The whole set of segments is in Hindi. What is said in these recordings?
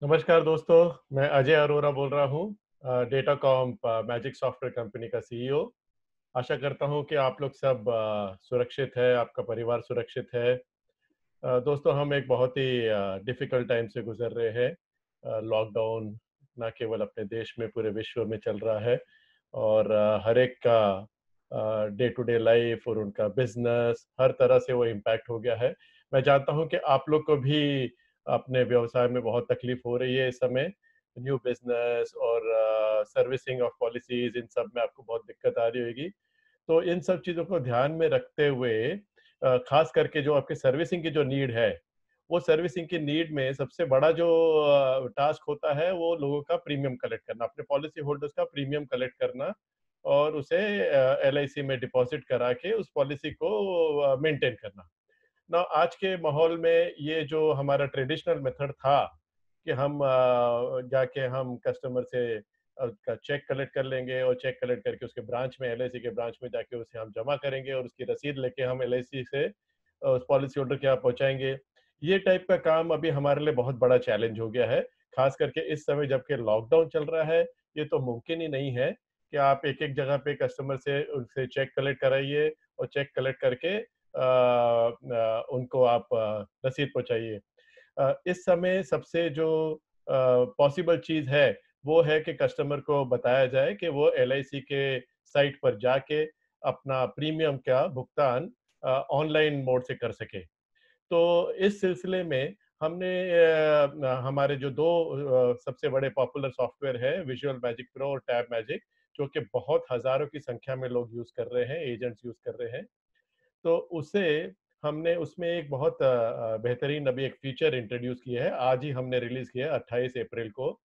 नमस्कार दोस्तों, मैं अजय अरोरा बोल रहा हूँ, डेटाकॉम्प मैजिक सॉफ्टवेयर कंपनी का सीईओ। आशा करता हूँ कि आप लोग सब सुरक्षित है, आपका परिवार सुरक्षित है। दोस्तों, हम एक बहुत ही डिफ़िकल्ट टाइम से गुज़र रहे हैं। लॉकडाउन ना केवल अपने देश में, पूरे विश्व में चल रहा है और हर एक का डे टू डे लाइफ़ और उनका बिज़नेस हर तरह से वो इम्पैक्ट हो गया है। मैं जानता हूँ कि आप लोग को भी अपने व्यवसाय में बहुत तकलीफ़ हो रही है इस समय। न्यू बिज़नेस और सर्विसिंग ऑफ पॉलिसीज़, इन सब में आपको बहुत दिक्कत आ रही होगी। तो इन सब चीज़ों को ध्यान में रखते हुए ख़ास करके जो आपकी सर्विसिंग की जो नीड है, वो सर्विसिंग की नीड में सबसे बड़ा जो टास्क होता है, वो लोगों का प्रीमियम कलेक्ट करना, अपने पॉलिसी होल्डर्स का प्रीमियम कलेक्ट करना और उसे एलआईसी में डिपॉज़िट करा के उस पॉलिसी को मेंटेन करना। ना आज के माहौल में ये जो हमारा ट्रेडिशनल मेथड था कि हम जाके हम कस्टमर से का चेक कलेक्ट कर लेंगे और चेक कलेक्ट करके उसके ब्रांच में, एलआईसी के ब्रांच में जाके उसे हम जमा करेंगे और उसकी रसीद लेके हम एलआईसी से उस पॉलिसी होल्डर के यहाँ पहुंचाएंगे। ये टाइप का काम अभी हमारे लिए बहुत बड़ा चैलेंज हो गया है, खास करके इस समय जबकि लॉकडाउन चल रहा है। ये तो मुमकिन ही नहीं है कि आप एक एक जगह पे कस्टमर से उनसे चेक कलेक्ट कराइए और चेक कलेक्ट करके उनको आप रसीद पहुँचाइए। इस समय सबसे जो पॉसिबल चीज़ है, वो है कि कस्टमर को बताया जाए कि वो एलआईसी के साइट पर जाके अपना प्रीमियम का भुगतान ऑनलाइन मोड से कर सके। तो इस सिलसिले में हमने हमारे जो 2 सबसे बड़े पॉपुलर सॉफ्टवेयर हैं, विज़ुअल मैजिक प्रो और टैब मैजिक, जो कि बहुत हज़ारों की संख्या में लोग यूज़ कर रहे हैं, एजेंट्स यूज़ कर रहे हैं। तो उसे हमने उसमें एक बहुत बेहतरीन अभी एक फीचर इंट्रोड्यूस किया है। आज ही हमने रिलीज़ किया है 28 अप्रैल को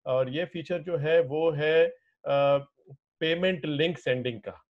और ये फीचर जो है वो है पेमेंट लिंक सेंडिंग का।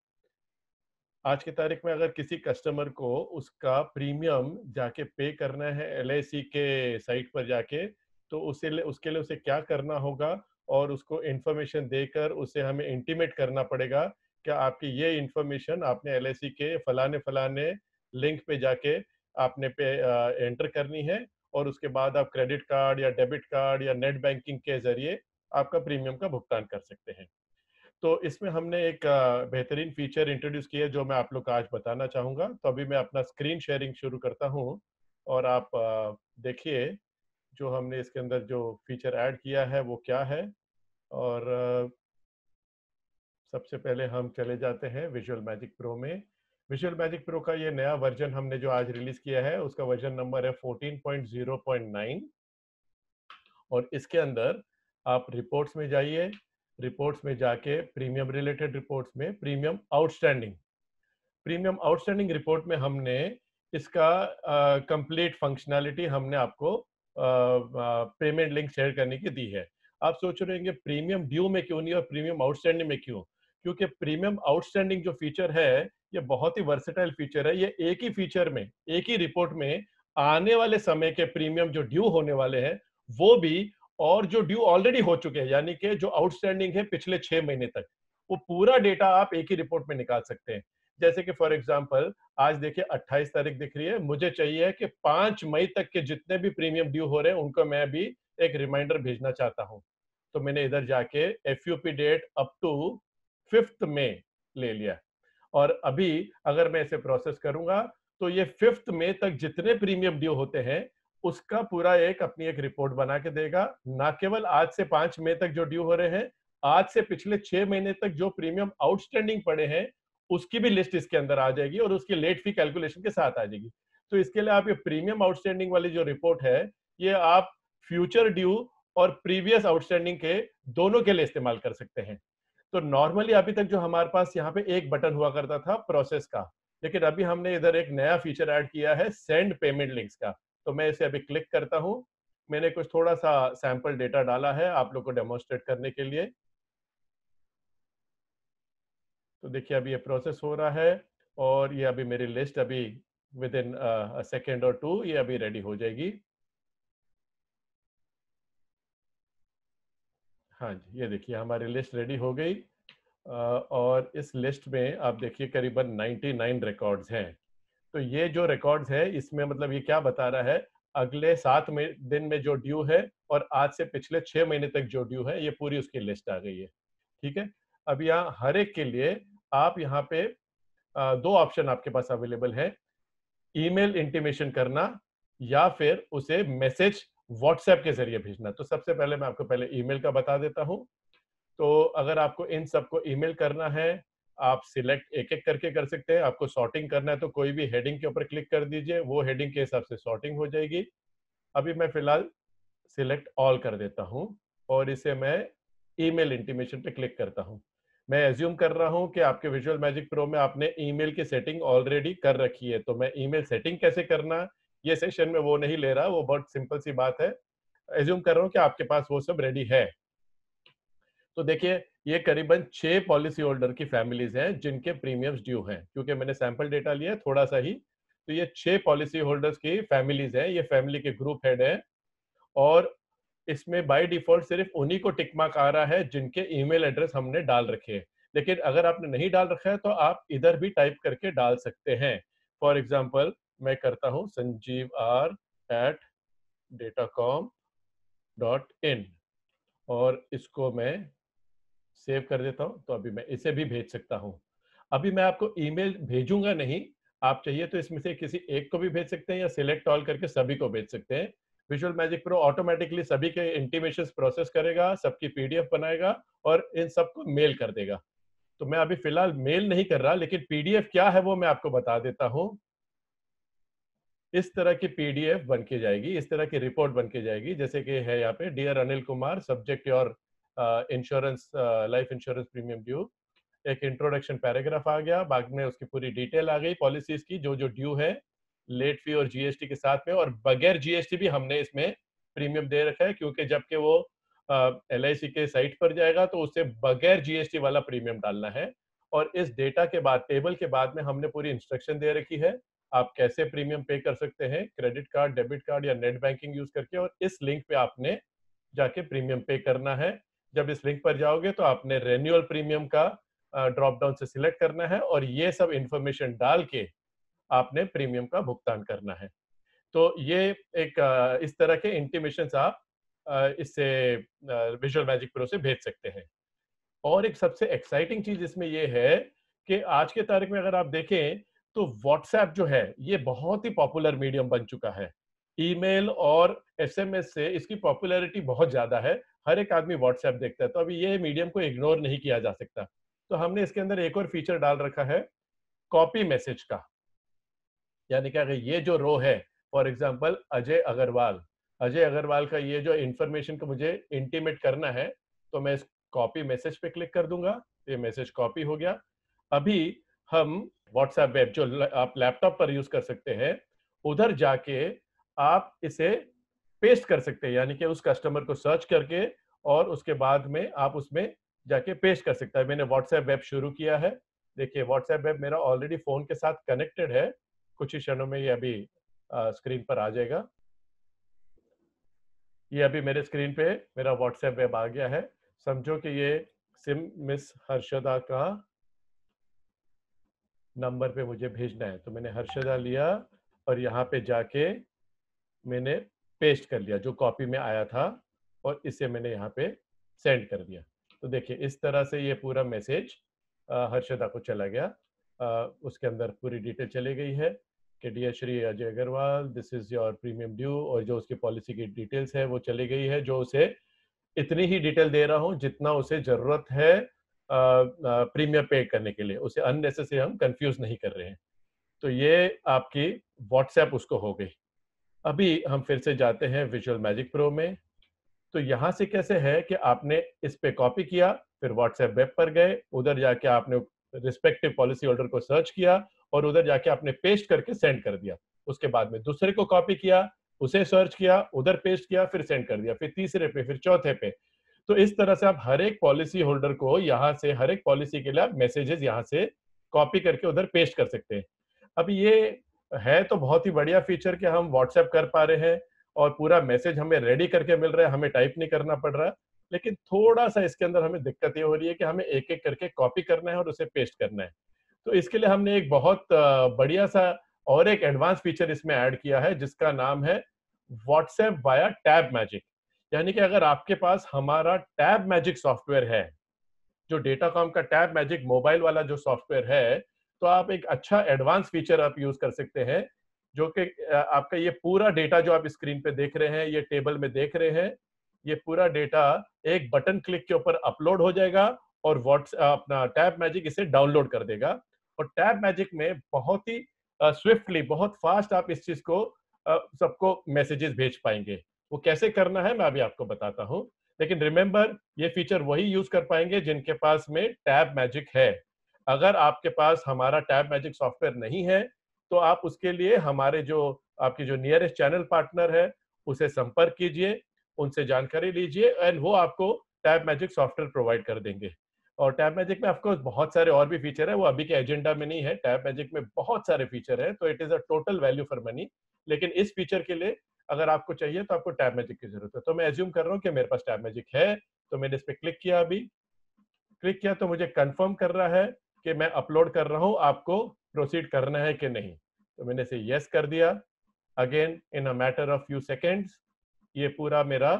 आज की तारीख में अगर किसी कस्टमर को उसका प्रीमियम जाके पे करना है एलआईसी के साइट पर जाके, तो उसके लिए उसे क्या करना होगा और उसको इन्फॉर्मेशन देकर उसे हमें इंटीमेट करना पड़ेगा, क्या आपकी ये इन्फॉर्मेशन आपने एलआईसी के फलाने-फलाने लिंक पे जाके आपने एंटर करनी है और उसके बाद आप क्रेडिट कार्ड या डेबिट कार्ड या नेट बैंकिंग के ज़रिए आपका प्रीमियम का भुगतान कर सकते हैं। तो इसमें हमने एक बेहतरीन फीचर इंट्रोड्यूस किया है जो मैं आप लोग को आज बताना चाहूँगा। तो अभी मैं अपना स्क्रीन शेयरिंग शुरू करता हूँ और आप देखिए जो हमने इसके अंदर जो फीचर ऐड किया है वो क्या है। और सबसे पहले हम चले जाते हैं विजुअल मैजिक प्रो में। विजुअल मैजिक प्रो का ये नया वर्ज़न हमने जो आज रिलीज़ किया है उसका वर्ज़न नंबर है 14.0.9 और इसके अंदर आप रिपोर्ट्स में जाइए, रिपोर्ट्स में जाके प्रीमियम रिलेटेड रिपोर्ट्स में प्रीमियम आउटस्टैंडिंग रिपोर्ट में हमने इसका कंप्लीट फंक्शनैलिटी हमने आपको पेमेंट लिंक शेयर करने की दी है। आप सोच रहे होंगे प्रीमियम ड्यू में क्यों नहीं और प्रीमियम आउटस्टैंडिंग में क्यों? क्योंकि प्रीमियम आउटस्टैंडिंग जो फीचर है, ये बहुत ही वर्सेटाइल फीचर है। ये एक ही फीचर में, एक ही रिपोर्ट में आने वाले समय के प्रीमियम जो ड्यू होने वाले हैं, वो भी और जो ड्यू ऑलरेडी हो चुके हैं, यानी कि जो आउटस्टैंडिंग है पिछले 6 महीने तक, वो पूरा डेटा आप एक ही रिपोर्ट में निकाल सकते हैं। जैसे कि फॉर एग्जांपल आज देखिए 28 तारीख दिख रही है, मुझे चाहिए कि 5 मई तक के जितने भी प्रीमियम ड्यू हो रहे हैं उनको मैं भी एक रिमाइंडर भेजना चाहता हूँ। तो मैंने इधर जाके एफयूपी डेट अप टू 5th मई ले लिया और अभी अगर मैं इसे प्रोसेस करूंगा तो ये 5th मई तक जितने प्रीमियम ड्यू होते हैं उसका पूरा एक अपनी एक रिपोर्ट बना के देगा। ना केवल आज से 5 मई तक जो ड्यू हो रहे हैं, आज से पिछले 6 महीने तक जो प्रीमियम आउटस्टैंडिंग पड़े हैं उसकी भी लिस्ट इसके अंदर आ जाएगी और उसकी लेट फी कैलकुलेशन के साथ आ जाएगी। तो इसके लिए आप ये प्रीमियम आउटस्टैंडिंग वाली जो रिपोर्ट है, ये आप फ्यूचर ड्यू और प्रीवियस आउटस्टैंडिंग के दोनों के लिए इस्तेमाल कर सकते हैं। तो नॉर्मली अभी तक जो हमारे पास यहाँ पे एक बटन हुआ करता था प्रोसेस का, लेकिन अभी हमने इधर एक नया फीचर ऐड किया है सेंड पेमेंट लिंक्स का। तो मैं इसे अभी क्लिक करता हूँ। मैंने कुछ थोड़ा सा सैंपल डेटा डाला है आप लोग को डेमोन्स्ट्रेट करने के लिए। तो देखिए अभी ये प्रोसेस हो रहा है और ये अभी मेरी लिस्ट अभी विद इन सेकेंड और टू ये अभी रेडी हो जाएगी। हाँ जी, ये देखिए हमारी लिस्ट रेडी हो गई और इस लिस्ट में आप देखिए करीबन 99 रिकॉर्ड्स हैं। तो ये जो रिकॉर्ड्स है इसमें मतलब ये क्या बता रहा है, अगले 7 दिन में जो ड्यू है और आज से पिछले 6 महीने तक जो ड्यू है, ये पूरी उसकी लिस्ट आ गई है। ठीक है। अब यहाँ हर एक के लिए आप यहाँ पे 2 ऑप्शन आपके पास अवेलेबल है, ईमेल इंटीमेशन करना या फिर उसे मैसेज व्हाट्सएप के जरिए भेजना। तो सबसे पहले मैं आपको पहले ईमेल का बता देता हूं। तो अगर आपको इन सबको ईमेल करना है, आप सिलेक्ट एक एक करके कर सकते हैं। आपको सॉर्टिंग करना है तो कोई भी हेडिंग के ऊपर क्लिक कर दीजिए, वो हेडिंग के हिसाब से सॉर्टिंग हो जाएगी। अभी मैं फिलहाल सिलेक्ट ऑल कर देता हूं और इसे मैं ईमेल इंटीमेशन पे क्लिक करता हूं। मैं एज्यूम कर रहा हूं कि आपके विजुअल मैजिक प्रो में आपने ईमेल की सेटिंग ऑलरेडी कर रखी है, तो मैं ईमेल सेटिंग कैसे करना ये सेशन में वो नहीं ले रहा, वो बहुत सिंपल सी बात है। एज्यूम कर रहा हूं कि आपके पास वो सब रेडी है। तो देखिए, ये करीबन 6 पॉलिसी होल्डर की फैमिलीज हैं जिनके प्रीमियम्स ड्यू हैं, क्योंकि मैंने सैंपल डेटा लिया है थोड़ा सा ही। तो ये 6 पॉलिसी होल्डर्स की फैमिलीज हैं, ये फैमिली के ग्रुप हेड हैं और इसमें बाय डिफॉल्ट सिर्फ उन्हीं को टिक मार्क आ रहा है जिनके ईमेल एड्रेस हमने डाल रखे हैं। लेकिन अगर आपने नहीं डाल रखा है तो आप इधर भी टाइप करके डाल सकते हैं। फॉर एग्जाम्पल मैं करता हूं sanjeev@datacom.in और इसको मैं सेव कर देता हूं। तो अभी मैं इसे भी भेज सकता हूं। अभी मैं आपको ईमेल भेजूंगा नहीं, आप चाहिए तो इसमें से किसी एक को भी भेज सकते हैं या सिलेक्ट ऑल करके सभी को भेज सकते हैं। विजुअल मैजिक प्रो ऑटोमेटिकली सभी के इंटीमेशंस प्रोसेस करेगा, सबकी पीडीएफ बनाएगा और इन सबको मेल कर देगा। तो मैं अभी फिलहाल मेल नहीं कर रहा, लेकिन पीडीएफ क्या है वो मैं आपको बता देता हूं। इस तरह की पीडीएफ बन के जाएगी, इस तरह की रिपोर्ट बन के जाएगी, जैसे कि है यहाँ पे, dear Anil Kumar, subject your insurance, life insurance premium due. एक इंट्रोडक्शन पैराग्राफ आ गया, बाद में उसकी पूरी डिटेल आ गई पॉलिसीज की, जो जो ड्यू है लेट फी और जीएसटी के साथ में, और बगैर जीएसटी भी हमने इसमें प्रीमियम दे रखा है, क्योंकि जबकि वो एलआईसी के साइट पर जाएगा तो उसे बगैर जीएसटी वाला प्रीमियम डालना है। और इस डेटा के बाद, टेबल के बाद में हमने पूरी इंस्ट्रक्शन दे रखी है, आप कैसे प्रीमियम पे कर सकते हैं, क्रेडिट कार्ड, डेबिट कार्ड या नेट बैंकिंग यूज करके, और इस लिंक पे आपने जाके प्रीमियम पे करना है। जब इस लिंक पर जाओगे तो आपने रेन्यूअल प्रीमियम का ड्रॉप डाउन से सिलेक्ट करना है और ये सब इंफॉर्मेशन डाल के आपने प्रीमियम का भुगतान करना है। तो ये एक इस तरह के इंटीमेशंस आप इससे विजुअल मैजिक प्रो से भेज सकते हैं। और एक सबसे एक्साइटिंग चीज इसमें ये है कि आज के तारीख में अगर आप देखें तो व्हाट्सएप जो है ये बहुत ही पॉपुलर मीडियम बन चुका है। ईमेल और एसएमएस से इसकी पॉपुलैरिटी बहुत ज्यादा है, हर एक आदमी व्हाट्सएप देखता है, तो अभी ये मीडियम को इग्नोर नहीं किया जा सकता। तो हमने इसके अंदर एक और फीचर डाल रखा है, कॉपी मैसेज का। यानी कि अगर ये जो रो है, फॉर एग्जांपल अजय अग्रवाल का ये जो इंफॉर्मेशन को मुझे इंटीमेट करना है, तो मैं इस कॉपी मैसेज पे क्लिक कर दूंगा, ये मैसेज कॉपी हो गया। अभी हम व्हाट्सएप वेब जो आप लैपटॉप पर यूज कर सकते हैं, उधर जाके आप इसे पेस्ट कर सकते हैं, यानी कि उस कस्टमर को सर्च करके और उसके बाद में आप उसमें जाके पेस्ट कर सकते हैं। मैंने व्हाट्सएप वेब शुरू किया है, देखिए व्हाट्सएप वेब मेरा ऑलरेडी फोन के साथ कनेक्टेड है, कुछ ही क्षणों में ये अभी स्क्रीन पर आ जाएगा। ये अभी मेरे स्क्रीन पे मेरा व्हाट्सएप वेब आ गया है। समझो कि ये सिम मिस हर्षदा का नंबर पे मुझे भेजना है, तो मैंने हर्षदा लिया और यहाँ पे जाके मैंने पेस्ट कर लिया जो कॉपी में आया था, और इसे मैंने यहाँ पे सेंड कर दिया। तो देखिए इस तरह से ये पूरा मैसेज हर्षदा को चला गया। उसके अंदर पूरी डिटेल चली गई है कि dear Shri Ajay Agarwal, this is your premium due, और जो उसकी पॉलिसी की डिटेल्स है वो चली गई है। जो उसे इतनी ही डिटेल दे रहा हूँ जितना उसे जरूरत है प्रीमियम पे करने के लिए, उसे अननेसेसरी हम कंफ्यूज नहीं कर रहे हैं। तो ये आपकी व्हाट्सएप उसको हो गई। अभी हम फिर से जाते हैं विजुअल मैजिक प्रो में। तो यहां से कैसे है कि आपने इस पे कॉपी किया, फिर व्हाट्सएप वेब पर गए, उधर जाके आपने रिस्पेक्टिव पॉलिसी होल्डर को सर्च किया और उधर जाके आपने पेस्ट करके सेंड कर दिया। उसके बाद में दूसरे को कॉपी किया, उसे सर्च किया, उधर पेस्ट किया, फिर सेंड कर दिया, फिर तीसरे पे, फिर चौथे पे। तो इस तरह से आप हर एक पॉलिसी होल्डर को यहाँ से, हर एक पॉलिसी के लिए आप मैसेजेस यहाँ से कॉपी करके उधर पेस्ट कर सकते हैं। अभी ये है तो बहुत ही बढ़िया फीचर कि हम व्हाट्सएप कर पा रहे हैं और पूरा मैसेज हमें रेडी करके मिल रहा है, हमें टाइप नहीं करना पड़ रहा है। लेकिन थोड़ा सा इसके अंदर हमें दिक्कत ये हो रही है कि हमें एक एक करके कॉपी करना है और उसे पेस्ट करना है। तो इसके लिए हमने एक बहुत बढ़िया सा और एक एडवांस फीचर इसमें ऐड किया है जिसका नाम है व्हाट्सएप वाया टैब मैजिक। यानी कि अगर आपके पास हमारा टैब मैजिक सॉफ्टवेयर है, जो डेटाकॉम का टैब मैजिक मोबाइल वाला जो सॉफ्टवेयर है, तो आप एक अच्छा एडवांस फीचर आप यूज कर सकते हैं, जो कि आपका ये पूरा डेटा जो आप स्क्रीन पे देख रहे हैं, ये टेबल में देख रहे हैं, ये पूरा डेटा एक बटन क्लिक के ऊपर अपलोड हो जाएगा और व्हाट्स अपना टैब मैजिक इसे डाउनलोड कर देगा। और टैब मैजिक में बहुत ही स्विफ्टली, बहुत फास्ट आप इस चीज को सबको मैसेजेस भेज पाएंगे। वो कैसे करना है मैं अभी आपको बताता हूँ। लेकिन रिमेंबर, ये फीचर वही यूज कर पाएंगे जिनके पास में टैब मैजिक है। अगर आपके पास हमारा टैब मैजिक सॉफ्टवेयर नहीं है, तो आप उसके लिए हमारे जो आपकी जो नियरेस्ट चैनल पार्टनर है, उसे संपर्क कीजिए, उनसे जानकारी लीजिए एंड वो आपको टैब मैजिक सॉफ्टवेयर प्रोवाइड कर देंगे। और टैब मैजिक में ऑफकोर्स बहुत सारे और भी फीचर है, वो अभी के एजेंडा में नहीं है। टैब मैजिक में बहुत सारे फीचर है, तो it is a total value for money. लेकिन इस फीचर के लिए अगर आपको चाहिए तो आपको टैब मैजिक की जरूरत है। तो मैं एज्यूम कर रहा हूँ कि मेरे पास टैब मैजिक है, तो मैंने इस पर क्लिक किया। अभी क्लिक किया तो मुझे कंफर्म कर रहा है कि मैं अपलोड कर रहा हूँ, आपको प्रोसीड करना है कि नहीं। तो मैंने इसे यस कर दिया। Again in a matter of few seconds ये पूरा मेरा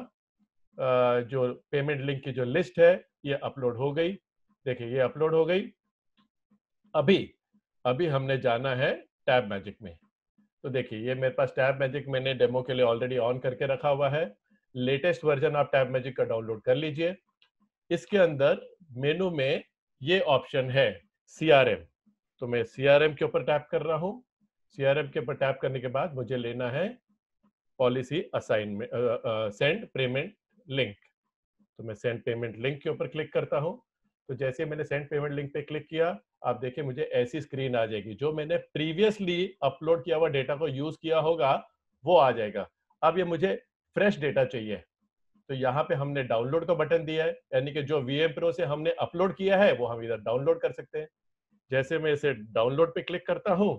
जो पेमेंट लिंक की जो लिस्ट है ये अपलोड हो गई। देखिए ये अपलोड हो गई। अभी अभी हमने जाना है टैब मैजिक में। तो देखिए ये मेरे पास टैब मैजिक मैंने डेमो के लिए ऑलरेडी ऑन करके रखा हुआ है। लेटेस्ट वर्जन आप टैब मैजिक का डाउनलोड कर लीजिए। इसके अंदर मेनू में ये ऑप्शन है सीआरएम। तो मैं सीआरएम के ऊपर टैप कर रहा हूं। सीआरएम के ऊपर टैप करने के बाद मुझे लेना है policy assignment, send payment link. तो मैं सेंड पेमेंट लिंक के ऊपर क्लिक करता हूं। तो जैसे मैंने सेंड पेमेंट लिंक पे क्लिक किया, आप देखिए मुझे ऐसी स्क्रीन आ जाएगी। जो मैंने प्रीवियसली अपलोड किया हुआ डेटा को यूज किया होगा वो आ जाएगा। अब ये मुझे फ्रेश डेटा चाहिए, तो यहाँ पे हमने डाउनलोड का बटन दिया है, यानी कि जो वीएम प्रो से हमने अपलोड किया है वो हम इधर डाउनलोड कर सकते हैं। जैसे मैं इसे डाउनलोड पे क्लिक करता हूं,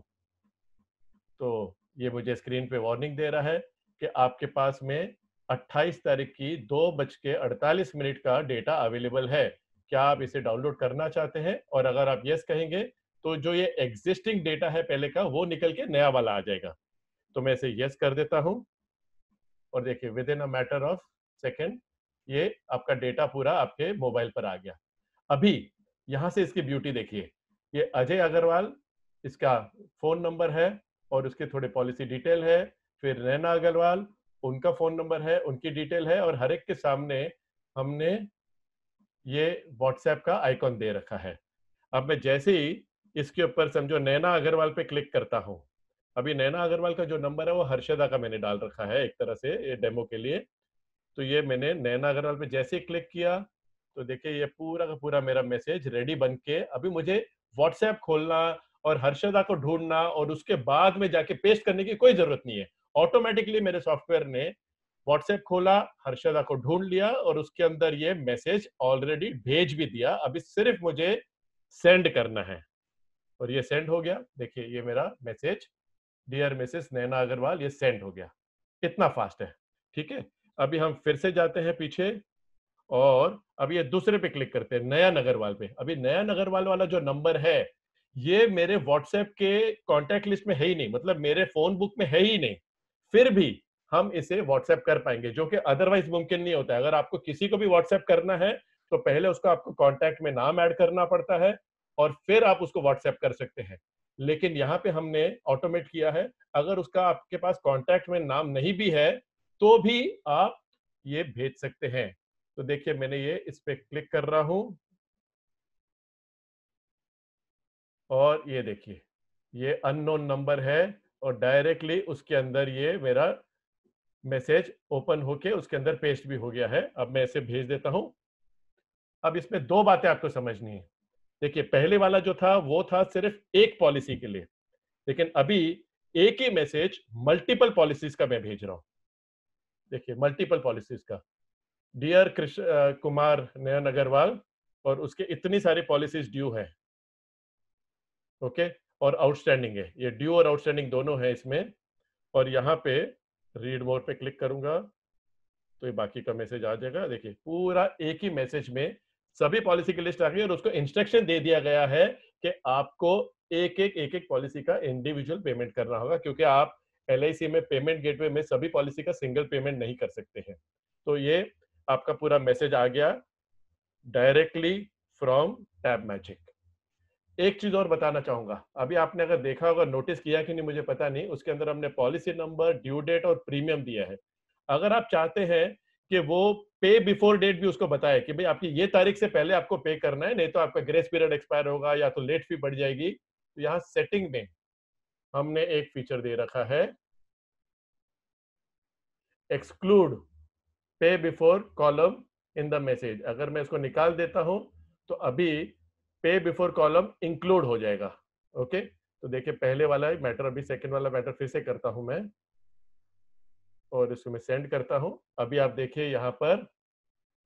तो ये मुझे स्क्रीन पे वार्निंग दे रहा है कि आपके पास में 28 तारीख की 2:48 का डेटा अवेलेबल है। क्या आप इसे डाउनलोड करना चाहते हैं? और अगर आप यस कहेंगे तो जो ये एग्जिस्टिंग डेटा है पहले का वो निकल के नया वाला आ जाएगा। तो मैं इसे यस कर देता हूं और देखिए with in a matter of second ये आपका डेटा पूरा आपके मोबाइल पर आ गया। अभी यहां से इसकी ब्यूटी देखिए, ये अजय अग्रवाल इसका फोन नंबर है और उसके थोड़े पॉलिसी डिटेल है। फिर नैना अग्रवाल, उनका फोन नंबर है, उनकी डिटेल है, और हर एक के सामने हमने ये व्हाट्सएप का आइकॉन दे रखा है। अब मैं जैसे ही इसके ऊपर समझो नैना अग्रवाल पे क्लिक करता हूँ, अभी नैना अग्रवाल का जो नंबर है वो हर्षदा का मैंने डाल रखा है एक तरह से ये डेमो के लिए। तो ये मैंने नैना अग्रवाल पे जैसे ही क्लिक किया, तो देखिए ये पूरा का पूरा मेरा मैसेज रेडी बन के अभी मुझे व्हाट्सएप खोलना और हर्षदा को ढूंढना और उसके बाद में जाके पेस्ट करने की कोई जरूरत नहीं है। ऑटोमेटिकली मेरे सॉफ्टवेयर ने व्हाट्सएप खोला, हर्षदा को ढूंढ लिया और उसके अंदर ये मैसेज ऑलरेडी भेज भी दिया। अभी सिर्फ मुझे सेंड करना है और ये सेंड हो गया। देखिए ये मेरा मैसेज, डियर मिसेस नैना अग्रवाल, ये सेंड हो गया। इतना फास्ट है। ठीक है, अभी हम फिर से जाते हैं पीछे और अब ये दूसरे पे क्लिक करते हैं, नया नगरवाल पे। अभी नया नगरवाल वाला जो नंबर है ये मेरे व्हाट्सएप के कॉन्टैक्ट लिस्ट में है ही नहीं, मतलब मेरे फोन बुक में है ही नहीं। फिर भी हम इसे व्हाट्सएप कर पाएंगे, जो कि अदरवाइज मुमकिन नहीं होता है। अगर आपको किसी को भी व्हाट्सएप करना है तो पहले उसको आपको कॉन्टैक्ट में नाम ऐड करना पड़ता है और फिर आप उसको व्हाट्सएप कर सकते हैं। लेकिन यहाँ पे हमने ऑटोमेट किया है, अगर उसका आपके पास कॉन्टैक्ट में नाम नहीं भी है तो भी आप ये भेज सकते हैं। तो देखिए मैंने ये इस पे क्लिक कर रहा हूं और ये देखिए ये अननोन नंबर है और डायरेक्टली उसके अंदर ये मेरा मैसेज ओपन होके उसके अंदर पेस्ट भी हो गया है। अब मैं इसे भेज देता हूं। अब इसमें दो बातें आपको समझनी है। देखिए पहले वाला जो था वो था सिर्फ एक पॉलिसी के लिए, लेकिन अभी एक ही मैसेज मल्टीपल पॉलिसीज का मैं भेज रहा हूं। देखिए मल्टीपल पॉलिसीज का, डियर कृष्ण कुमार नयन अग्रवाल, और उसके इतनी सारी पॉलिसीज ड्यू है। ओके, और आउटस्टैंडिंग है, ये ड्यू और आउटस्टैंडिंग दोनों है इसमें। और यहाँ पे रीड मोर पे क्लिक करूंगा तो ये बाकी का मैसेज आ जाएगा। देखिए पूरा एक ही मैसेज में सभी पॉलिसी की लिस्ट आ गई और उसको इंस्ट्रक्शन दे दिया गया है कि आपको एक एक पॉलिसी का इंडिविजुअल पेमेंट करना होगा, क्योंकि आप LIC में पेमेंट गेटवे में सभी पॉलिसी का सिंगल पेमेंट नहीं कर सकते हैं। तो ये आपका पूरा मैसेज आ गया डायरेक्टली फ्रॉम टैब मैजिक। एक चीज और बताना चाहूंगा, अभी आपने अगर देखा होगा, नोटिस किया कि नहीं मुझे पता नहीं, उसके अंदर हमने पॉलिसी नंबर, ड्यू डेट और प्रीमियम दिया है। अगर आप चाहते हैं कि वो पे बिफोर डेट भी उसको बताए कि भाई आपकी ये तारीख से पहले आपको पे करना है, नहीं तो आपका ग्रेस पीरियड एक्सपायर होगा या तो लेट फी बढ़ जाएगी, तो यहाँ सेटिंग में हमने एक फीचर दे रखा है, एक्सक्लूड पे before column in the message. अगर मैं इसको निकाल देता हूं तो अभी पे बिफोर कॉलम इंक्लूड हो जाएगा। ओके, तो देखिए पहले वाला मैटर, अभी सेकंड वाला मैटर फिर से करता हूं मैं, और इसको मैं सेंड करता हूं। अभी आप देखिए यहाँ पर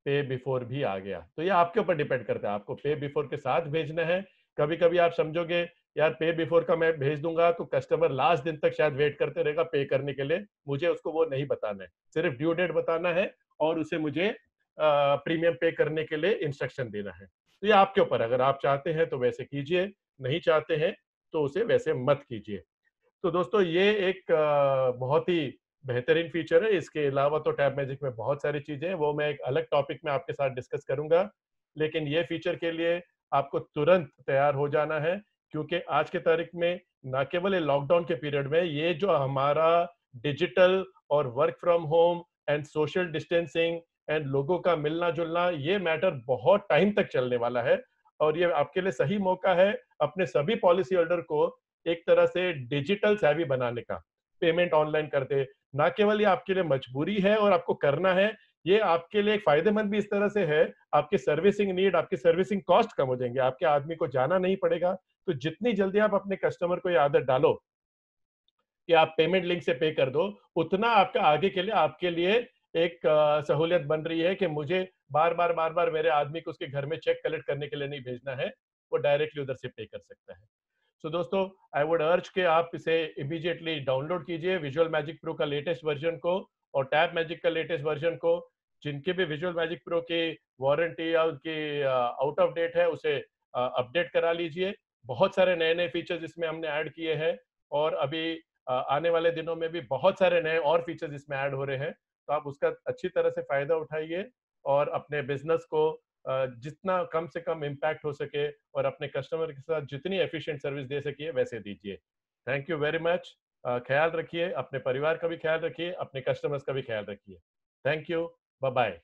पे बिफोर भी आ गया। तो ये आपके ऊपर डिपेंड करता है, आपको पे बिफोर के साथ भेजना है। कभी कभी आप समझोगे यार पे बिफोर का मैं भेज दूंगा तो कस्टमर लास्ट दिन तक शायद वेट करते रहेगा पे करने के लिए, मुझे उसको वो नहीं बताना है, सिर्फ ड्यू डेट बताना है और उसे मुझे प्रीमियम पे करने के लिए इंस्ट्रक्शन देना है। तो ये आपके ऊपर, अगर आप चाहते हैं तो वैसे कीजिए, नहीं चाहते हैं तो उसे वैसे मत कीजिए। तो दोस्तों ये एक बहुत ही बेहतरीन फीचर है। इसके अलावा तो टैब मैजिक में बहुत सारी चीजें हैं, वो मैं एक अलग टॉपिक में आपके साथ डिस्कस करूंगा। लेकिन ये फीचर के लिए आपको तुरंत तैयार हो जाना है, क्योंकि आज के तारीख में ना केवल ये लॉकडाउन के पीरियड में, ये जो हमारा डिजिटल और work from home and social distancing and लोगों का मिलना जुलना, ये मैटर बहुत टाइम तक चलने वाला है। और ये आपके लिए सही मौका है अपने सभी पॉलिसी होल्डर को एक तरह से डिजिटल savvy बनाने का, पेमेंट ऑनलाइन कर दे। ना केवल ये आपके लिए मजबूरी है और आपको करना है, ये आपके लिए एक फायदेमंद भी इस तरह से है, आपकी सर्विसिंग नीड, आपकी सर्विसिंग कॉस्ट कम हो जाएंगे, आपके आदमी को जाना नहीं पड़ेगा। तो जितनी जल्दी आप अपने कस्टमर को ये आदत डालो कि आप पेमेंट लिंक से पे कर दो, उतना आपका आगे के लिए आपके लिए एक सहूलियत बन रही है कि मुझे बार बार मेरे आदमी को उसके घर में चेक कलेक्ट करने के लिए नहीं भेजना है, वो डायरेक्टली उधर से पे कर सकता है। सो दोस्तों, आई वुड अर्ज के आप इसे इमीडिएटली डाउनलोड कीजिए, विजुअल मैजिक प्रो का लेटेस्ट वर्जन को और टैब मैजिक का लेटेस्ट वर्जन को। जिनके भी विजुअल मैजिक प्रो की वारंटी या उनकी आउट ऑफ डेट है, उसे अपडेट करा लीजिए। बहुत सारे नए नए फीचर्स इसमें हमने ऐड किए हैं, और अभी आने वाले दिनों में भी बहुत सारे नए और फीचर्स इसमें ऐड हो रहे हैं। तो आप उसका अच्छी तरह से फायदा उठाइए और अपने बिजनेस को जितना कम से कम इम्पैक्ट हो सके और अपने कस्टमर के साथ जितनी एफिशिएंट सर्विस दे सकिए वैसे दीजिए। Thank you very much. ख्याल रखिए, अपने परिवार का भी ख्याल रखिए, अपने कस्टमर्स का भी ख्याल रखिए। Thank you, bye bye.